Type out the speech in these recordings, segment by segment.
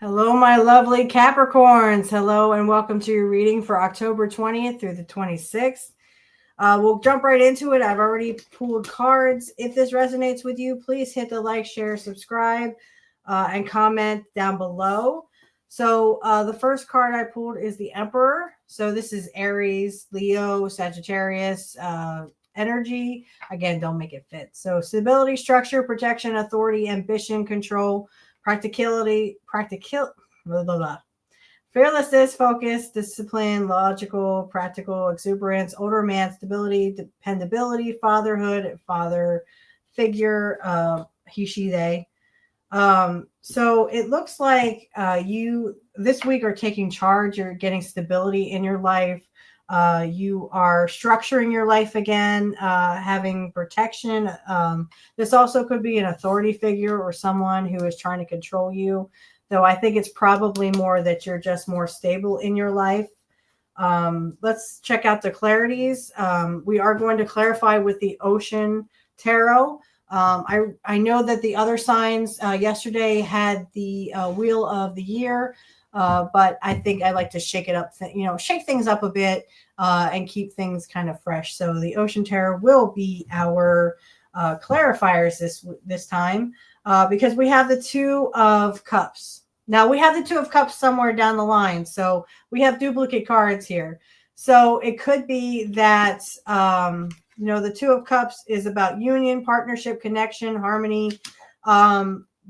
Hello, my lovely Capricorns. Hello, and welcome to your reading for October 20th through the 26th. We'll jump right into it. I've already pulled cards. If this resonates with you, please hit the like, share, subscribe, and comment down below. So the first card I pulled is the Emperor. So this is Aries, Leo, Sagittarius energy. Again, don't make it fit. So stability, structure, protection, authority, ambition, control, blah, blah, blah. Fearlessness, focus, discipline, logical, practical, exuberance, older man, stability, dependability, fatherhood, father figure, he, she, they. So it looks like you this week are taking charge. You're getting stability in your life. You are structuring your life again, having protection. This also could be an authority figure or someone who is trying to control you, though I think it's probably more that you're just more stable in your life. Let's check out the clarities. We are going to clarify with the Ocean Tarot. I know that the other signs yesterday had the Wheel of the Year. But I think I like to shake it up, shake things up a bit and keep things kind of fresh. So the Ocean Tarot will be our clarifiers this time because we have the Two of Cups. Now we have the Two of Cups somewhere down the line. So we have duplicate cards here. So it could be that, the Two of Cups is about union, partnership, connection, harmony.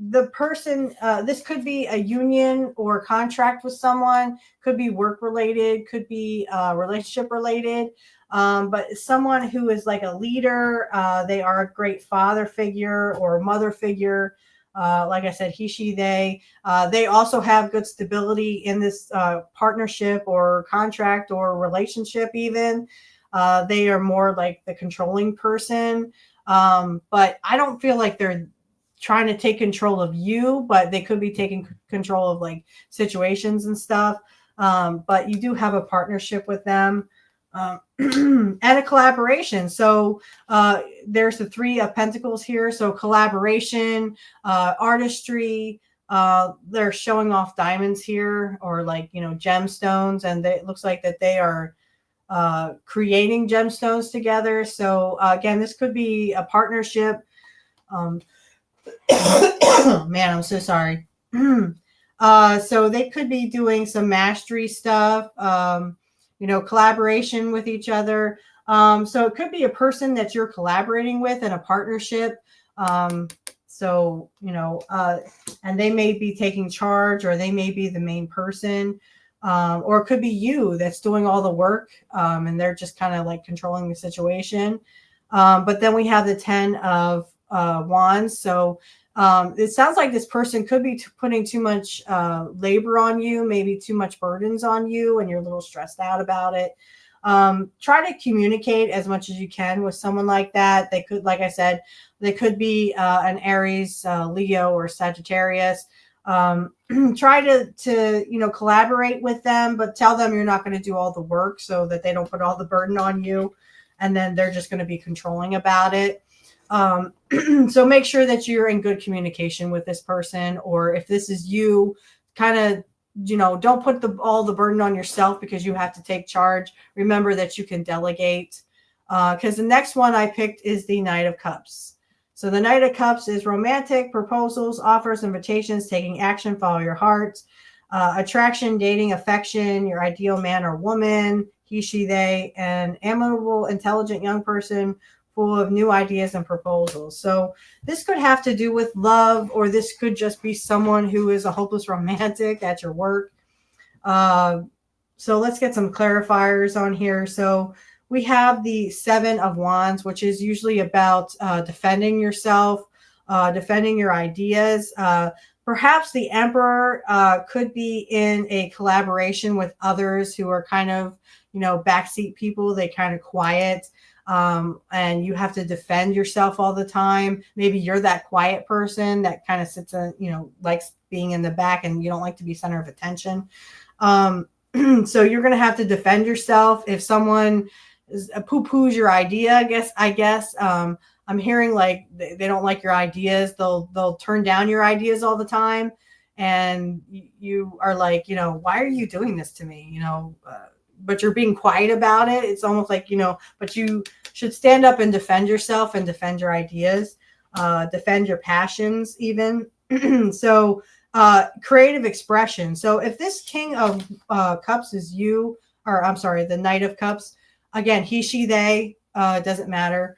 The person, this could be a union or contract with someone, could be work related, could be relationship related, but someone who is like a leader, they are a great father figure or mother figure. Like I said, he, she, they also have good stability in this partnership or contract or relationship even. They are more like the controlling person, but I don't feel like they're trying to take control of you, but they could be taking control of like situations and stuff. But you do have a partnership with them and a collaboration. So there's the Three of Pentacles here. So collaboration, artistry, they're showing off diamonds here or like, gemstones. And it looks like that they are creating gemstones together. So again, this could be a partnership. Man, I'm so sorry. So they could be doing some mastery stuff, collaboration with each other. So it could be a person that you're collaborating with in a partnership. And they may be taking charge or they may be the main person. Or it could be you that's doing all the work and they're just kind of like controlling the situation. But then we have the Ten of Wands. So it sounds like this person could be putting too much labor on you, maybe too much burdens on you, and you're a little stressed out about it. Try to communicate as much as you can with someone like that. They could, like I said, they could be an Aries, Leo, or Sagittarius. Try to collaborate with them, but tell them you're not going to do all the work so that they don't put all the burden on you, and then they're just going to be controlling about it. So make sure that you're in good communication with this person, or if this is you, kind of, don't put all the burden on yourself because you have to take charge. Remember that you can delegate. Because the next one I picked is the Knight of Cups. So the Knight of Cups is romantic, proposals, offers, invitations, taking action, follow your heart, attraction, dating, affection, your ideal man or woman, he, she, they, an amiable, intelligent young person full of new ideas and proposals. So this could have to do with love, or this could just be someone who is a hopeless romantic at your work. So let's get some clarifiers on here. So we have the Seven of Wands, which is usually about defending yourself, defending your ideas. Perhaps the Emperor could be in a collaboration with others who are kind of, backseat people. They kind of quiet. And you have to defend yourself all the time. Maybe you're that quiet person that kind of sits likes being in the back and you don't like to be center of attention. So you're going to have to defend yourself. If someone poo-poos your idea, I guess, I'm hearing like they don't like your ideas. They'll turn down your ideas all the time. and you are like, why are you doing this to me? But you're being quiet about it. It's almost like, but you should stand up and defend yourself and defend your ideas, defend your passions even. So creative expression. So if this King of Cups is you, or I'm sorry, the Knight of Cups, again, he, she, they, doesn't matter.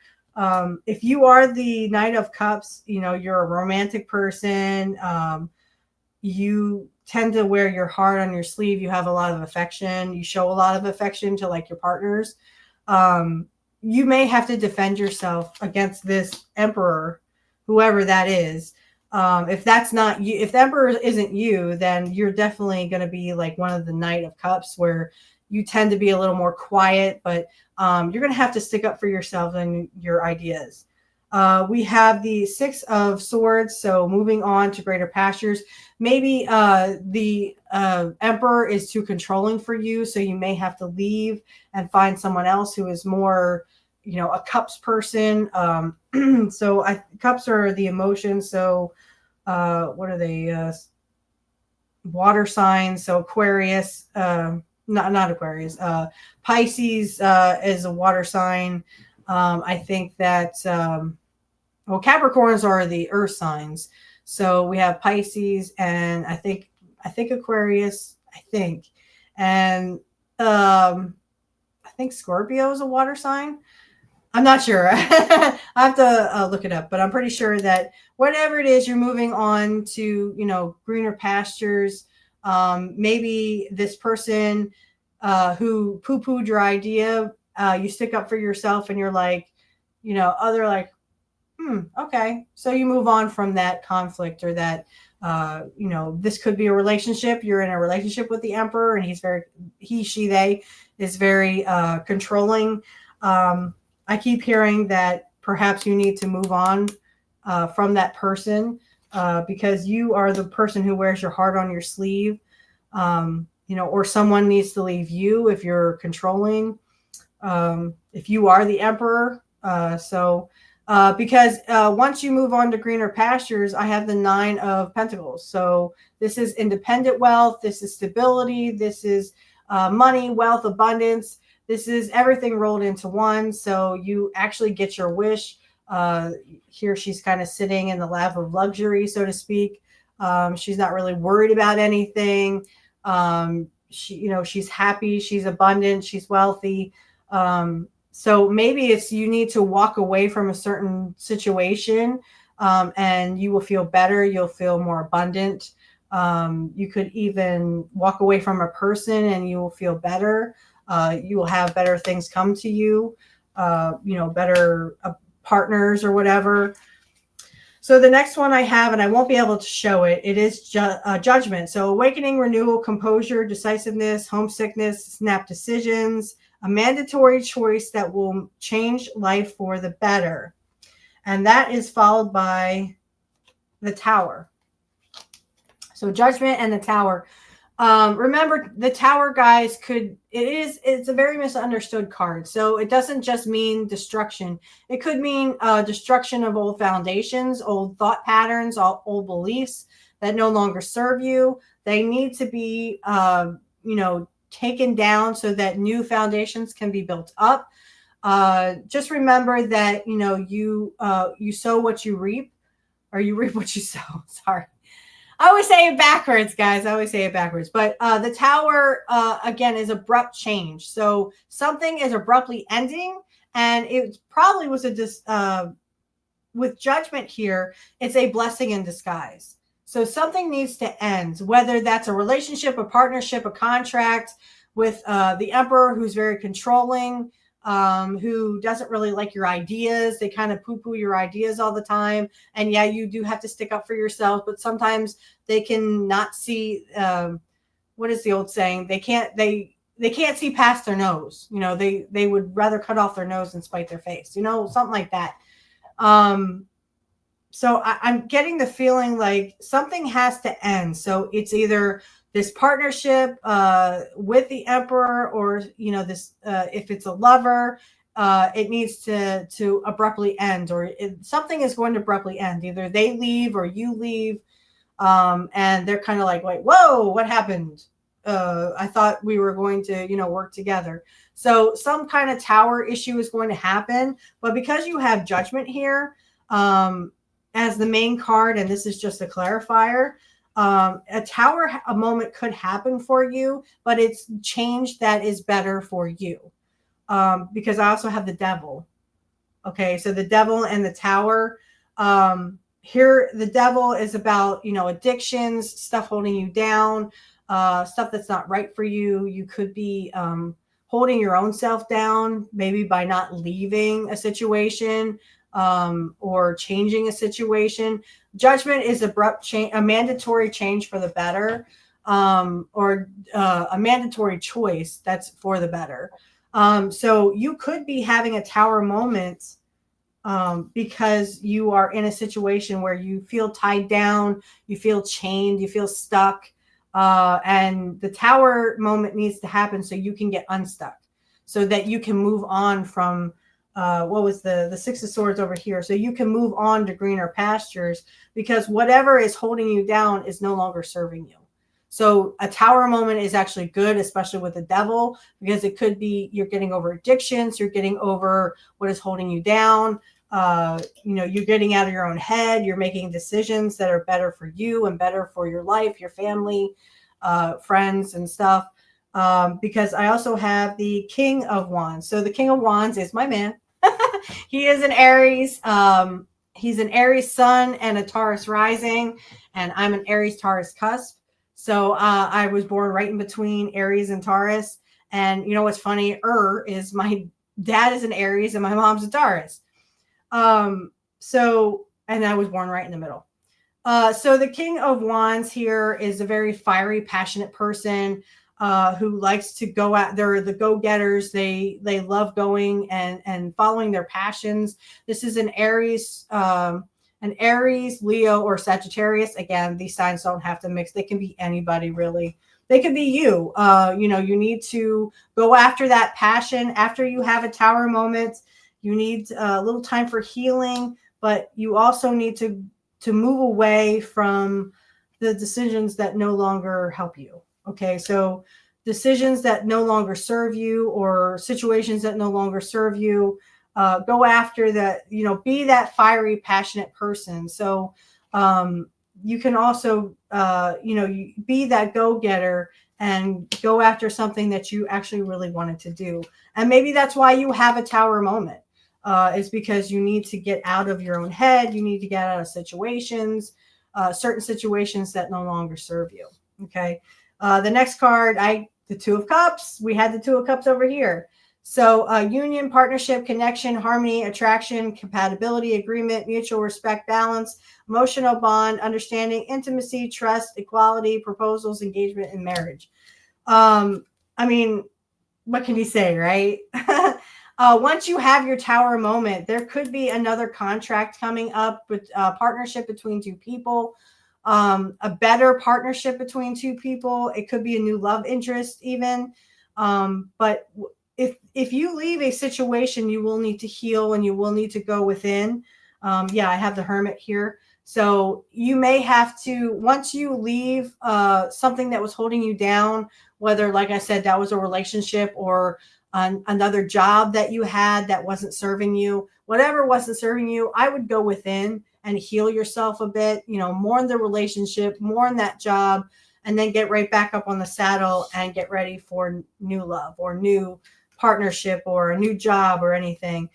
If you are the Knight of Cups, you're a romantic person. You tend to wear your heart on your sleeve. You have a lot of affection. You show a lot of affection to like your partners. You may have to defend yourself against this Emperor, whoever that is. If that's not you, if the Emperor isn't you, then you're definitely going to be like one of the Knight of Cups, where you tend to be a little more quiet, but you're going to have to stick up for yourself and your ideas. We have the Six of Swords. So moving on to greater pastures. Maybe the Emperor is too controlling for you, so you may have to leave and find someone else who is more, a cups person. So cups are the emotions. So what are they? Water signs. So Aquarius, not Aquarius. Pisces is a water sign. I think that Capricorns are the earth signs. So we have Pisces, and I think Aquarius, and I think Scorpio is a water sign. I'm not sure. I have to look it up, but I'm pretty sure that whatever it is, you're moving on to, greener pastures. Maybe this person who poo-pooed your idea, you stick up for yourself and you're like, they're like, okay. So you move on from that conflict, or that, this could be a relationship. You're in a relationship with the Emperor, and he, she, they is very controlling. I keep hearing that perhaps you need to move on from that person because you are the person who wears your heart on your sleeve, or someone needs to leave you if you're controlling, if you are the Emperor. Because once you move on to greener pastures, I have the Nine of Pentacles. So this is independent wealth. This is stability. This is money, wealth, abundance. This is everything rolled into one. So you actually get your wish. Here she's kind of sitting in the lap of luxury, so to speak. She's not really worried about anything. She's happy. She's abundant. She's wealthy. So maybe you need to walk away from a certain situation, and you will feel better. You'll feel more abundant. You could even walk away from a person and you will feel better. You will have better things come to you, better partners or whatever. So the next one I have, and I won't be able to show it, it is judgment. So awakening, renewal, composure, decisiveness, homesickness, snap decisions, a mandatory choice that will change life for the better. And that is followed by the Tower. So judgment and the Tower. Remember, the Tower, guys, it's a very misunderstood card. So it doesn't just mean destruction. It could mean destruction of old foundations, old thought patterns, old beliefs that no longer serve you. They need to be, taken down so that new foundations can be built up. Just remember that, you sow what you reap, or you reap what you sow. Sorry. I always say it backwards, guys. I always say it backwards. But the Tower, again, is abrupt change. So something is abruptly ending, and it probably was with judgment here, it's a blessing in disguise. So something needs to end, whether that's a relationship, a partnership, a contract with the Emperor, who's very controlling, who doesn't really like your ideas. They kind of poo-poo your ideas all the time. And yeah, you do have to stick up for yourself, but sometimes they can not see, what is the old saying? They can't see past their nose. They would rather cut off their nose than spite their face, something like that. So I'm getting the feeling like something has to end. So it's either this partnership with the Emperor, or this if it's a lover, it needs to abruptly end, or something is going to abruptly end. Either they leave or you leave. And they're kind of like, whoa, what happened? I thought we were going to, work together. So some kind of tower issue is going to happen. But because you have judgment here as the main card, and this is just a clarifier, a tower a moment could happen for you, but it's change that is better for you. Because I also have the devil. Okay, so the devil and the tower. Here, the devil is about, addictions, stuff holding you down, stuff that's not right for you. You could be holding your own self down, maybe by not leaving a situation or changing a situation. Judgment is abrupt change, a mandatory change for the better, or a mandatory choice that's for the better. So you could be having a tower moment because you are in a situation where you feel tied down, you feel chained, you feel stuck. And the tower moment needs to happen so you can get unstuck, so that you can move on from what was the Six of Swords over here. So you can move on to greener pastures, because whatever is holding you down is no longer serving you. So a tower moment is actually good, especially with the devil, because it could be you're getting over addictions, you're getting over what is holding you down. You're getting out of your own head. You're making decisions that are better for you and better for your life, your family, friends, and stuff. Because I also have the King of Wands. So the King of Wands is my man. He is an Aries. He's an Aries sun and a Taurus rising, and I'm an Aries Taurus cusp. So I was born right in between Aries and Taurus. And you know what's funny? Is my dad is an Aries and my mom's a Taurus. And I was born right in the middle. So the King of Wands here is a very fiery, passionate person who likes to go out. They're the go-getters. They love going and following their passions. This is an Aries, Leo, or Sagittarius. Again, these signs don't have to mix. They can be anybody, really. They could be you. You need to go after that passion. After you have a tower moment, you need a little time for healing, but you also need to move away from the decisions that no longer help you. Okay, so decisions that no longer serve you, or situations that no longer serve you, go after that, be that fiery, passionate person. So you can also, be that go-getter and go after something that you actually really wanted to do. And maybe that's why you have a tower moment. Is because you need to get out of your own head. You need to get out of situations, certain situations that no longer serve you. Okay. The next card, the Two of Cups. We had the Two of Cups over here. So union, partnership, connection, harmony, attraction, compatibility, agreement, mutual respect, balance, emotional bond, understanding, intimacy, trust, equality, proposals, engagement, and marriage. I mean, what can you say, right? Once you have your tower moment, there could be another contract coming up with a partnership between two people, a better partnership between two people. It could be a new love interest even. But if you leave a situation, you will need to heal and you will need to go within. I have the Hermit here. So you may have to, once you leave something that was holding you down, whether, like I said, that was a relationship or another job that you had that wasn't serving you, whatever wasn't serving you, I would go within and heal yourself a bit, more in the relationship, more in that job, and then get right back up on the saddle and get ready for new love or new partnership or a new job or anything.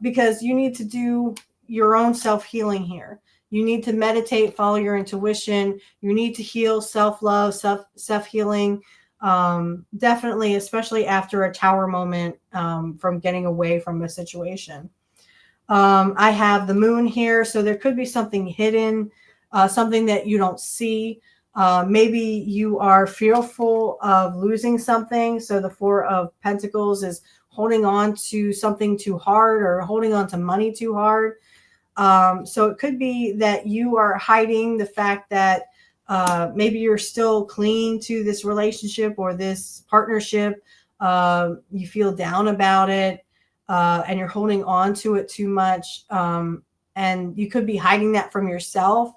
Because you need to do your own self-healing here. You need to meditate, follow your intuition. You need to heal, self-love, self-healing. Definitely, especially after a tower moment from getting away from a situation. I have the Moon here, so there could be something hidden, something that you don't see. Maybe you are fearful of losing something. So the Four of Pentacles is holding on to something too hard or holding on to money too hard. So it could be that you are hiding the fact that maybe you're still clinging to this relationship or this partnership. You feel down about it, and you're holding on to it too much. And you could be hiding that from yourself,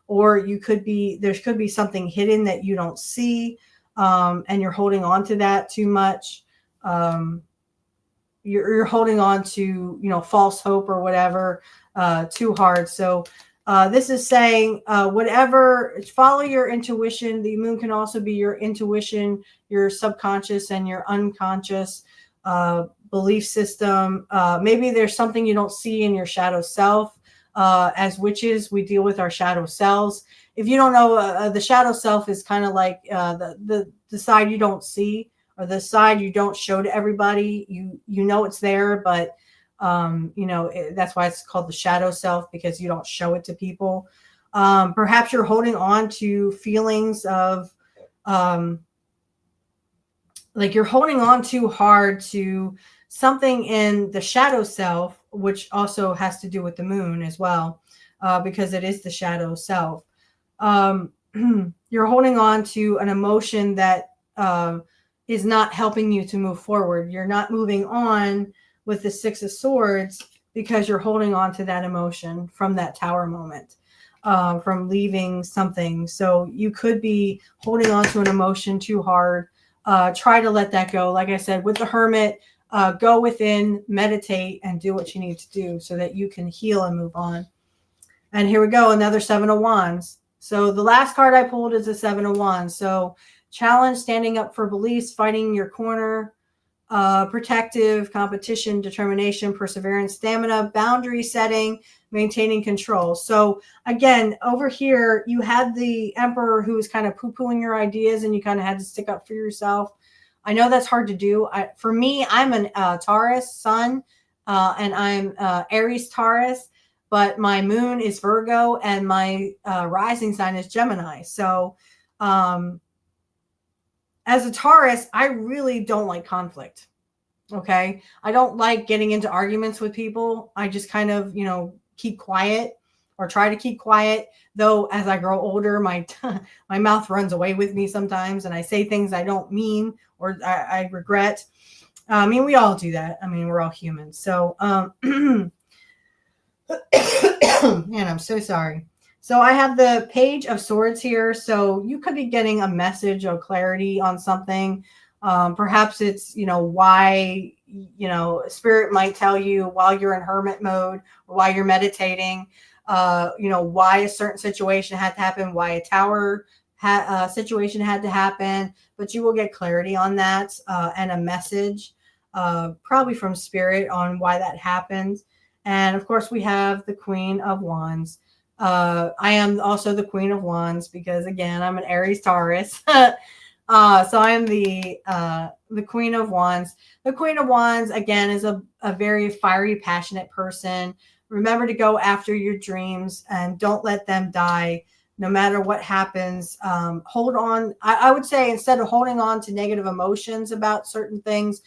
or there could be something hidden that you don't see, and you're holding on to that too much. You're holding on to, false hope or whatever, too hard. So this is saying, whatever, follow your intuition. The moon can also be your intuition, your subconscious and your unconscious belief system. Maybe there's something you don't see in your shadow self. As witches, we deal with our shadow selves. If you don't know, the shadow self is kind of like the side you don't see, or the side you don't show to everybody. You know it's there, but that's why it's called the shadow self, because you don't show it to people. Perhaps you're holding on to feelings of like you're holding on too hard to something in the shadow self, which also has to do with the moon as well, because it is the shadow self. You're holding on to an emotion that is not helping you to move forward. You're not moving on with the Six of Swords because you're holding on to that emotion from that Tower moment, from leaving something. So you could be holding on to an emotion too hard. Try to let that go. Like I said, with the Hermit, go within, meditate, and do what you need to do so that you can heal and move on. And here we go, another Seven of Wands. So the last card I pulled is the Seven of Wands. So challenge, standing up for beliefs, fighting your corner, protective, competition, determination, perseverance, stamina, boundary setting, maintaining control. So again, over here, you had the Emperor who was kind of poo-pooing your ideas, and you kind of had to stick up for yourself. I know that's hard to do. For me, I'm an Taurus sun, and I'm Aries Taurus, but my moon is Virgo, and my rising sign is Gemini. So as a Taurus, I really don't like conflict. Okay. I don't like getting into arguments with people. I just kind of, keep quiet, or try to keep quiet. Though as I grow older, my mouth runs away with me sometimes, and I say things I don't mean, or I regret. I mean, we all do that. I mean, we're all human. So, man, I'm so sorry. So I have the Page of Swords here. So you could be getting a message or clarity on something. Perhaps it's, why, Spirit might tell you while you're in hermit mode, or while you're meditating, why a certain situation had to happen, why a tower situation had to happen. But you will get clarity on that, and a message, probably from Spirit, on why that happened. And of course, we have the Queen of Wands. I am also the Queen of Wands because, again, I'm an Aries Taurus. So I am the Queen of Wands. The Queen of Wands, again, is a very fiery, passionate person. Remember to go after your dreams and don't let them die. No matter what happens, hold on. I would say, instead of holding on to negative emotions about certain things,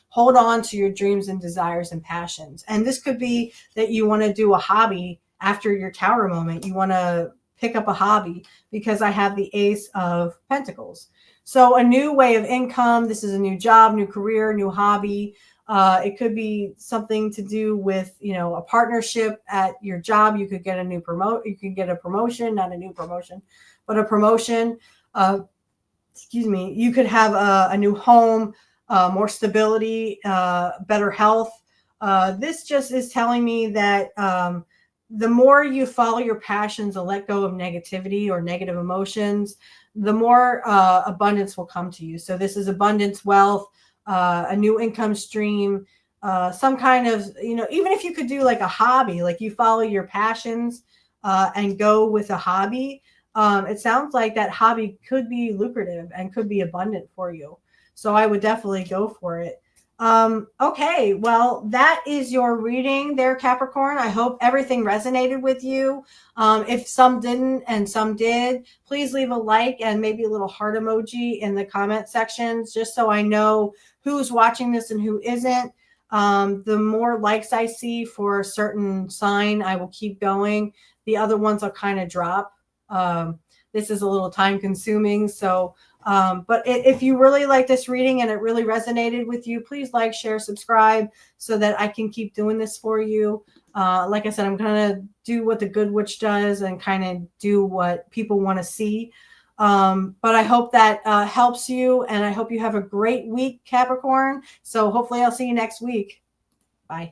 hold on to your dreams and desires and passions. And this could be that you want to do a hobby after your Tower moment. You want to pick up a hobby, because I have the Ace of Pentacles. So a new way of income. This is a new job, new career, new hobby. It could be something to do with, a partnership at your job. You could get a you could get a promotion, not a new promotion, but a promotion. Excuse me. You could have a new home, more stability, better health. This just is telling me that the more you follow your passions and let go of negativity or negative emotions, the more abundance will come to you. So this is abundance, wealth, a new income stream, some kind of, even if you could do like a hobby, like you follow your passions and go with a hobby, it sounds like that hobby could be lucrative and could be abundant for you. So I would definitely go for it. Okay, well, that is your reading there, Capricorn. I hope everything resonated with you. If some didn't and some did, please leave a like and maybe a little heart emoji in the comment sections, just so I know who's watching this and who isn't. The more likes I see for a certain sign, I will keep going. The other ones I'll kind of drop. This is a little time consuming, so but if you really like this reading and it really resonated with you, please like, share, subscribe, so that I can keep doing this for you. Like I said, I'm going to do what the good witch does and kind of do what people want to see. But I hope that helps you, and I hope you have a great week, Capricorn. So hopefully I'll see you next week. Bye.